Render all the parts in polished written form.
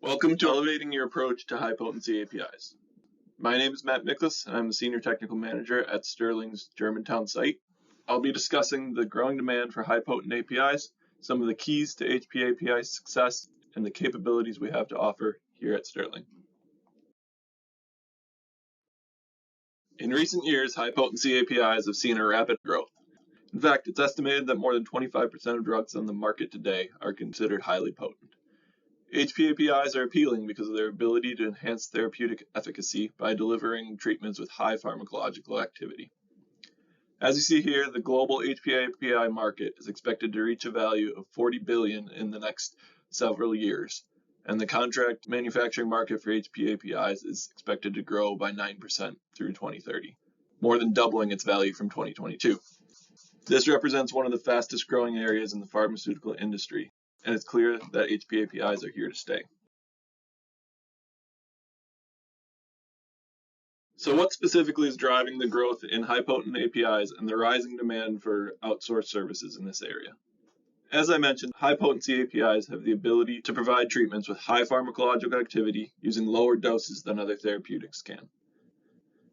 Welcome to Elevating Your Approach to High-Potency APIs. My name is Miklas, and I'm the Senior Technical Manager at Sterling's Germantown site. I'll be discussing the growing demand for high-potent APIs, some of the keys to HPAPI success, and the capabilities we have to offer here at Sterling. In recent years, high-potency APIs have seen a rapid growth. In fact, it's estimated that more than 25% of drugs on the market today are considered highly potent. HPAPIs are appealing because of their ability to enhance therapeutic efficacy by delivering treatments with high pharmacological activity. As you see here, the global HPAPI market is expected to reach a value of $40 billion in the next several years, and the contract manufacturing market for HPAPIs is expected to grow by 9% through 2030, more than doubling its value from 2022. This represents one of the fastest growing areas in the pharmaceutical industry, and it's clear that HPAPIs are here to stay. So what specifically is driving the growth in high-potent APIs and the rising demand for outsourced services in this area? As I mentioned, high-potency APIs have the ability to provide treatments with high pharmacological activity using lower doses than other therapeutics can.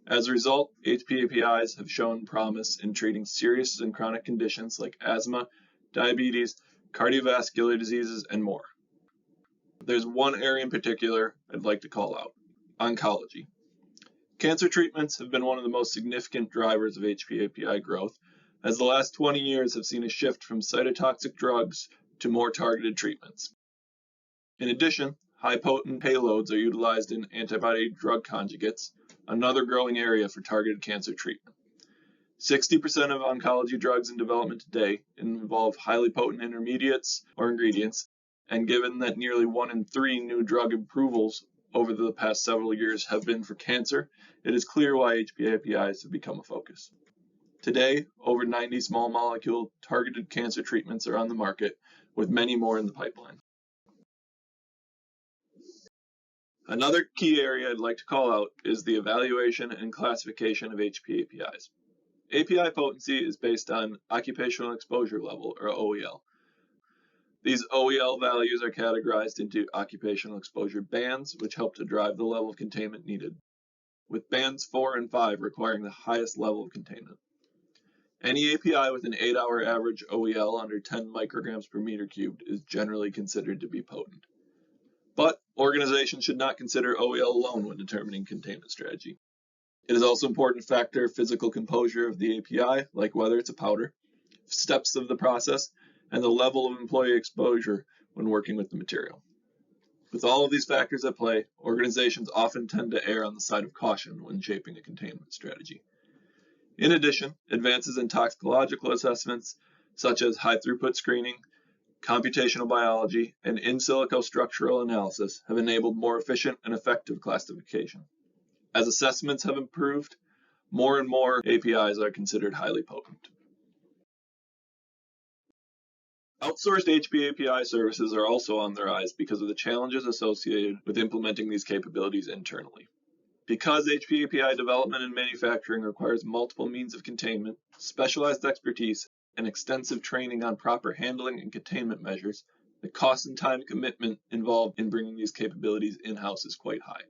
As a result, HPAPIs have shown promise in treating serious and chronic conditions like asthma, diabetes, cardiovascular diseases, and more. There's one area in particular I'd like to call out: oncology. Cancer treatments have been one of the most significant drivers of HPAPI growth, as the last 20 years have seen a shift from cytotoxic drugs to more targeted treatments. In addition, high-potent payloads are utilized in antibody-drug conjugates, another growing area for targeted cancer treatment. 60% of oncology drugs in development today involve highly potent intermediates or ingredients, and given that nearly 1 in 3 new drug approvals over the past several years have been for cancer, it is clear why HPAPIs have become a focus. Today, over 90 small molecule targeted cancer treatments are on the market, with many more in the pipeline. Another key area I'd like to call out is the evaluation and classification of HPAPIs. API potency is based on occupational exposure level, or OEL. These OEL values are categorized into occupational exposure bands, which help to drive the level of containment needed, with bands 4 and 5 requiring the highest level of containment. Any API with an 8-hour average OEL under 10 micrograms per meter cubed is generally considered to be potent. But organizations should not consider OEL alone when determining containment strategy. It is also important to factor physical composure of the API, like whether it's a powder, steps of the process, and the level of employee exposure when working with the material. With all of these factors at play, organizations often tend to err on the side of caution when shaping a containment strategy. In addition, advances in toxicological assessments, such as high-throughput screening, computational biology, and in silico structural analysis, have enabled more efficient and effective classification. As assessments have improved, more and more APIs are considered highly potent. Outsourced HPAPI services are also on the rise because of the challenges associated with implementing these capabilities internally. Because HPAPI development and manufacturing requires multiple means of containment, specialized expertise, and extensive training on proper handling and containment measures, the cost and time commitment involved in bringing these capabilities in-house is quite high.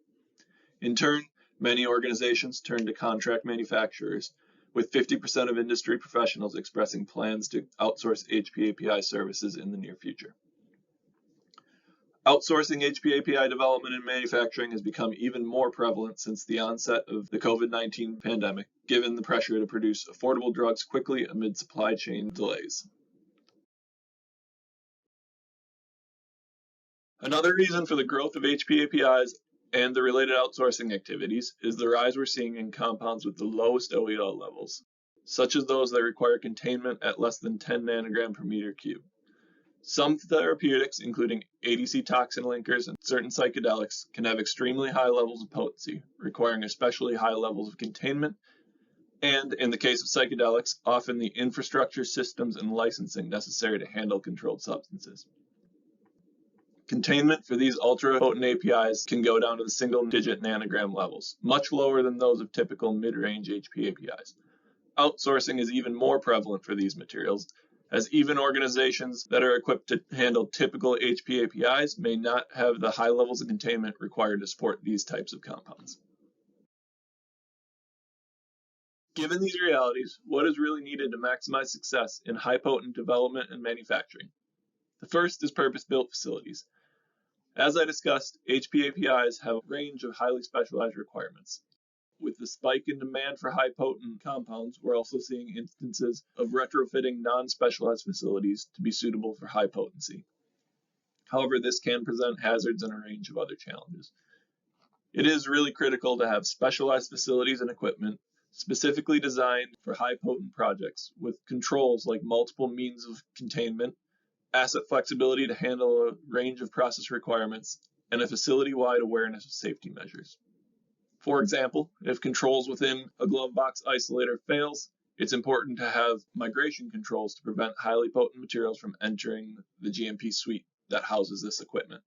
In turn, many organizations turn to contract manufacturers, with 50% of industry professionals expressing plans to outsource HPAPI services in the near future. Outsourcing HPAPI development and manufacturing has become even more prevalent since the onset of the COVID-19 pandemic, given the pressure to produce affordable drugs quickly amid supply chain delays. Another reason for the growth of HPAPIs and the related outsourcing activities is the rise we're seeing in compounds with the lowest OEL levels, such as those that require containment at less than 10 nanogram per meter cubed. Some therapeutics, including ADC toxin linkers and certain psychedelics, can have extremely high levels of potency, requiring especially high levels of containment, and, in the case of psychedelics, often the infrastructure, systems, and licensing necessary to handle controlled substances. Containment for these ultra-potent APIs can go down to the single-digit nanogram levels, much lower than those of typical mid-range HPAPIs. Outsourcing is even more prevalent for these materials, as even organizations that are equipped to handle typical HPAPIs may not have the high levels of containment required to support these types of compounds. Given these realities, what is really needed to maximize success in high-potent development and manufacturing? The first is purpose-built facilities. As I discussed, HPAPIs have a range of highly specialized requirements. With the spike in demand for high-potent compounds, we're also seeing instances of retrofitting non-specialized facilities to be suitable for high potency. However, this can present hazards and a range of other challenges. It is really critical to have specialized facilities and equipment specifically designed for high-potent projects with controls like multiple means of containment, asset flexibility to handle a range of process requirements, and a facility-wide awareness of safety measures. For example, if controls within a glove box isolator fails, it's important to have migration controls to prevent highly potent materials from entering the GMP suite that houses this equipment.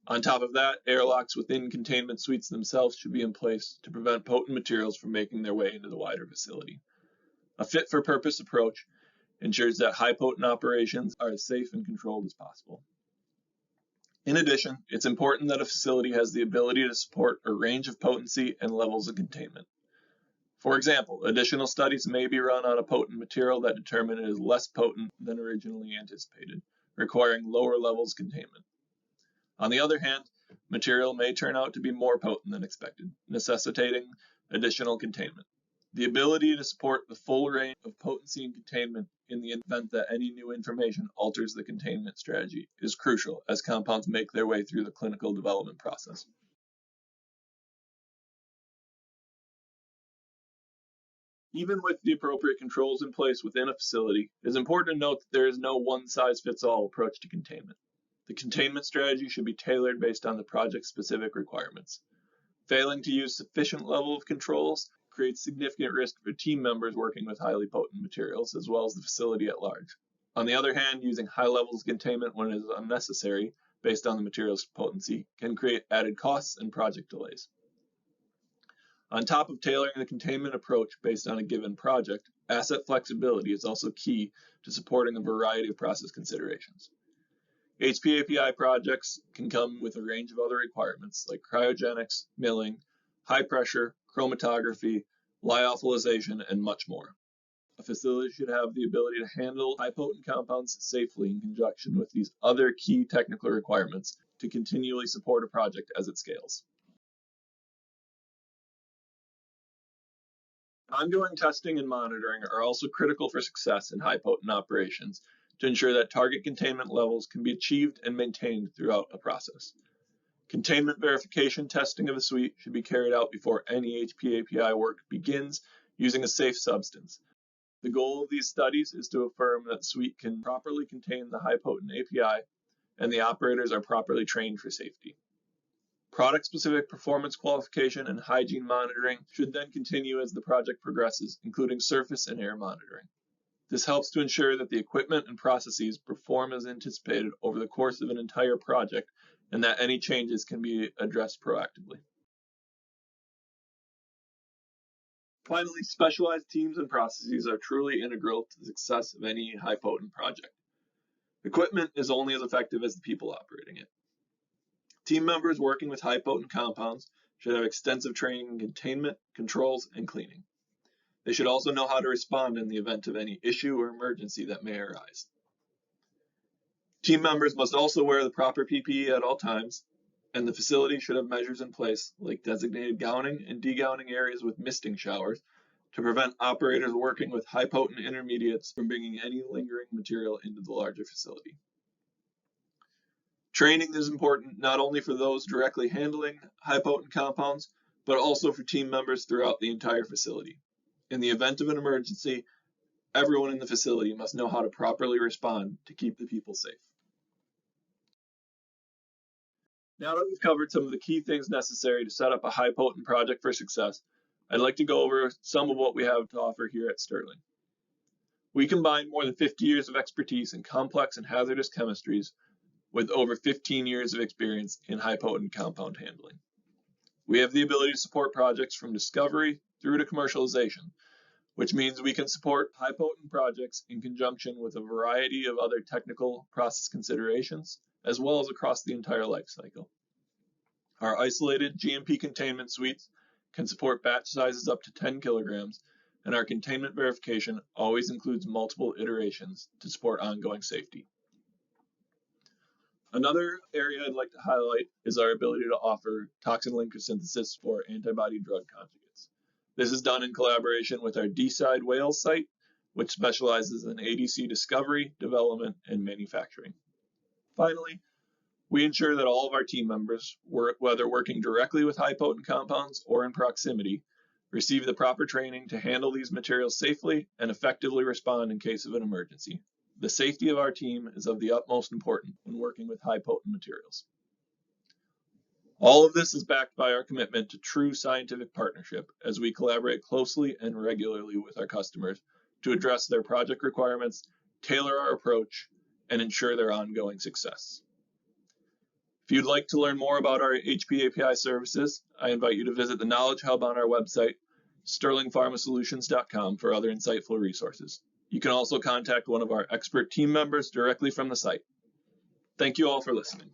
On top of that, airlocks within containment suites themselves should be in place to prevent potent materials from making their way into the wider facility. A fit-for-purpose approach ensures that high-potent operations are as safe and controlled as possible. In addition, it's important that a facility has the ability to support a range of potency and levels of containment. For example, additional studies may be run on a potent material that determine it is less potent than originally anticipated, requiring lower levels of containment. On the other hand, material may turn out to be more potent than expected, necessitating additional containment. The ability to support the full range of potency and containment in the event that any new information alters the containment strategy is crucial as compounds make their way through the clinical development process. Even with the appropriate controls in place within a facility, it is important to note that there is no one-size-fits-all approach to containment. The containment strategy should be tailored based on the project's specific requirements. Failing to use sufficient level of controls creates significant risk for team members working with highly potent materials, as well as the facility at large. On the other hand, using high levels of containment when it is unnecessary, based on the material's potency, can create added costs and project delays. On top of tailoring the containment approach based on a given project, asset flexibility is also key to supporting a variety of process considerations. HPAPI projects can come with a range of other requirements like cryogenics, milling, high pressure, chromatography, lyophilization, and much more. A facility should have the ability to handle high potent compounds safely in conjunction with these other key technical requirements to continually support a project as it scales. Ongoing testing and monitoring are also critical for success in high potent operations to ensure that target containment levels can be achieved and maintained throughout a process. Containment verification testing of a suite should be carried out before any HPAPI work begins using a safe substance. The goal of these studies is to affirm that the suite can properly contain the high potent API and the operators are properly trained for safety. Product-specific performance qualification and hygiene monitoring should then continue as the project progresses, including surface and air monitoring. This helps to ensure that the equipment and processes perform as anticipated over the course of an entire project and that any changes can be addressed proactively. Finally, specialized teams and processes are truly integral to the success of any high-potent project. Equipment is only as effective as the people operating it. Team members working with high-potent compounds should have extensive training in containment, controls, and cleaning. They should also know how to respond in the event of any issue or emergency that may arise. Team members must also wear the proper PPE at all times, and the facility should have measures in place like designated gowning and degowning areas with misting showers to prevent operators working with high potent intermediates from bringing any lingering material into the larger facility. Training is important not only for those directly handling high potent compounds, but also for team members throughout the entire facility. In the event of an emergency, everyone in the facility must know how to properly respond to keep the people safe. Now that we've covered some of the key things necessary to set up a high potent project for success, I'd like to go over some of what we have to offer here at Sterling. We combine more than 50 years of expertise in complex and hazardous chemistries with over 15 years of experience in high potent compound handling. We have the ability to support projects from discovery through to commercialization which means we can support high-potent projects in conjunction with a variety of other technical process considerations, as well as across the entire life cycle. Our isolated GMP containment suites can support batch sizes up to 10 kilograms, and our containment verification always includes multiple iterations to support ongoing safety. Another area I'd like to highlight is our ability to offer toxin linker synthesis for antibody drug conjugates. This is done in collaboration with our D-Side Wales site, which specializes in ADC discovery, development, and manufacturing. Finally, we ensure that all of our team members, whether working directly with high-potent compounds or in proximity, receive the proper training to handle these materials safely and effectively respond in case of an emergency. The safety of our team is of the utmost importance when working with high-potent materials. All of this is backed by our commitment to true scientific partnership as we collaborate closely and regularly with our customers to address their project requirements, tailor our approach, and ensure their ongoing success. If you'd like to learn more about our HPAPI services, I invite you to visit the Knowledge Hub on our website, sterlingpharmasolutions.com, for other insightful resources. You can also contact one of our expert team members directly from the site. Thank you all for listening.